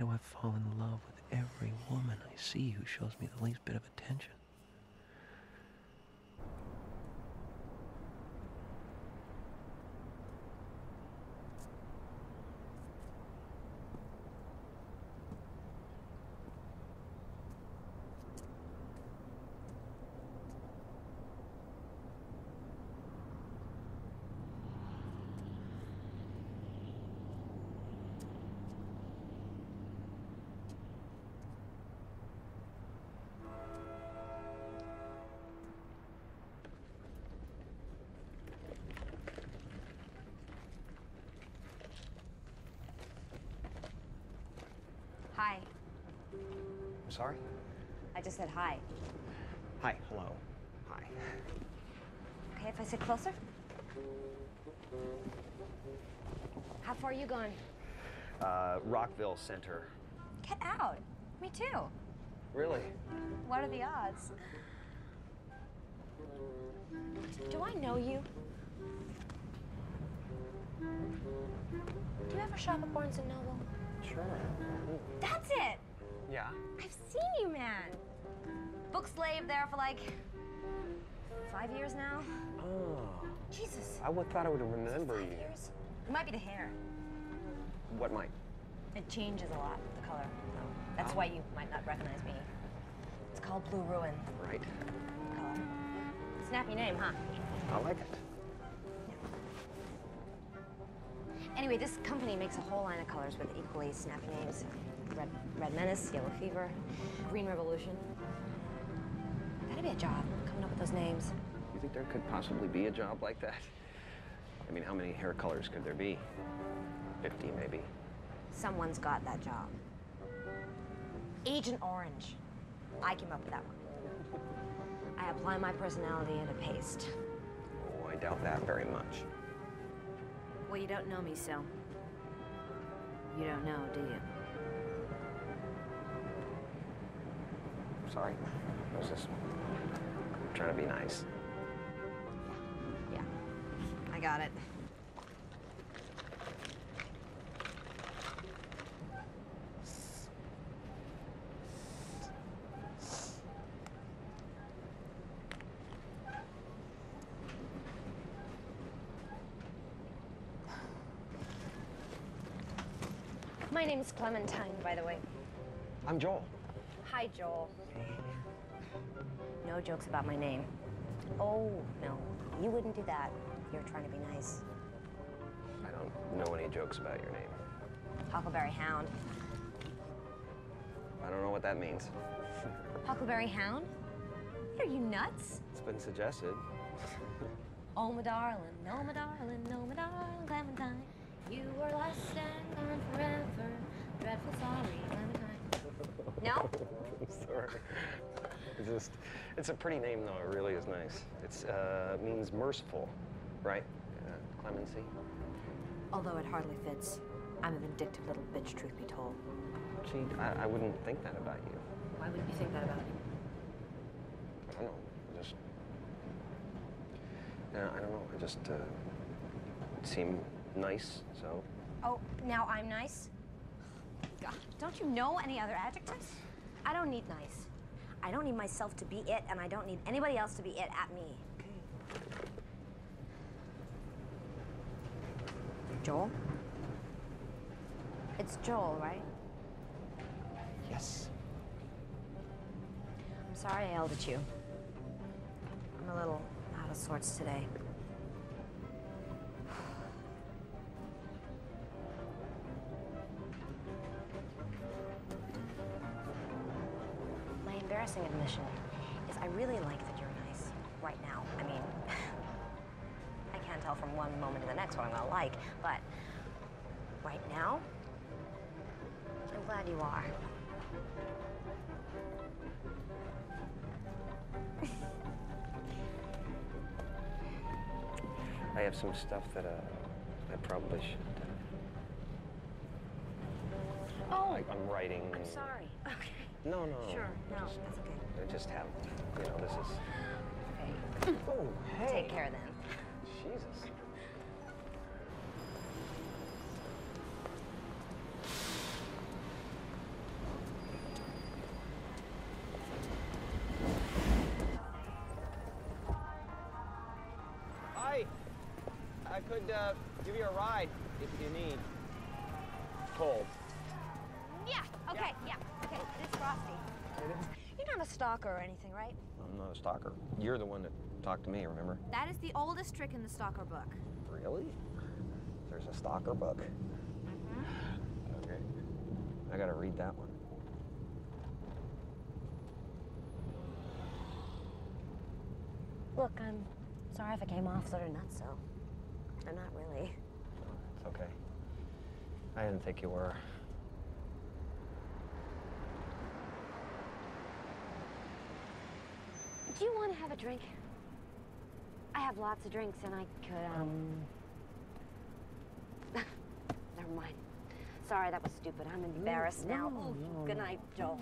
do I fall in love with every woman I see who shows me the least bit of attention? Hi. I'm sorry? I just said hi. Hi, hello. Hi. Okay, if I sit closer? How far are you going? Rockville Center. Get out. Me too. Really? What are the odds? Do I know you? Do you ever shop at Barnes & Noble? Sure. That's it! Yeah? I've seen you, man. Book slave there for like 5 years now. Oh. Jesus. I thought I would remember 5 you. years? It might be the hair. What might? It changes a lot, the color. That's why you might not recognize me. It's called Blue Ruin. Right. Color. Snappy name, huh? I like it. Anyway, this company makes a whole line of colors with equally snappy names. Red Menace, Yellow Fever, Green Revolution. That'd be a job, coming up with those names. You think there could possibly be a job like that? I mean, how many hair colors could there be? 50, maybe. Someone's got that job. Agent Orange. I came up with that one. I apply my personality into paste. Oh, I doubt that very much. Well, you don't know me, so you don't know, do you? Sorry. I was just trying to be nice. Yeah, I got it. My name's Clementine, by the way. I'm Joel. Hi, Joel. No jokes about my name. Oh, no. You wouldn't do that. You're trying to be nice. I don't know any jokes about your name. Huckleberry Hound. I don't know what that means. Huckleberry Hound? Are you nuts? It's been suggested. Oh, my darling, no, my darling, no, my darling, Clementine. You were lost and gone forever. Dreadful sorry, Clementine. No? Sorry. It's a pretty name, though. It really is nice. It's means merciful, right? Clemency. Although it hardly fits. I'm a vindictive little bitch, truth be told. Gee, I wouldn't think that about you. Why wouldn't you think that about me? I don't know. I don't know. I just seem nice, so. Oh, now I'm nice? God, don't you know any other adjectives? I don't need nice. I don't need myself to be it, and I don't need anybody else to be it at me. Okay. Joel? It's Joel, right? Yes. I'm sorry I yelled at you. I'm a little out of sorts today. My embarrassing admission is I really like that you're nice right now. I mean, I can't tell from one moment to the next what I'm gonna like, but right now, I'm glad you are. I have some stuff that I probably should. Oh! I'm writing. I'm sorry. Okay. No. Sure. No, that's okay. I just have, this is. Okay. Oh, hey. Take care then. Jesus. I could give you a ride if you need. Cold. Yeah, okay, yeah. Okay, it is frosty. You're not a stalker or anything, right? I'm not a stalker. You're the one that talked to me, remember? That is the oldest trick in the stalker book. Really? There's a stalker book? Mm-hmm. Okay. I gotta read that one. Look, I'm sorry if I came off sort of nutso. I'm not really. It's okay. I didn't think you were. Do you want to have a drink? I have lots of drinks and I could, Never mind. Sorry, that was stupid. I'm embarrassed now. Oh, good night, Joel.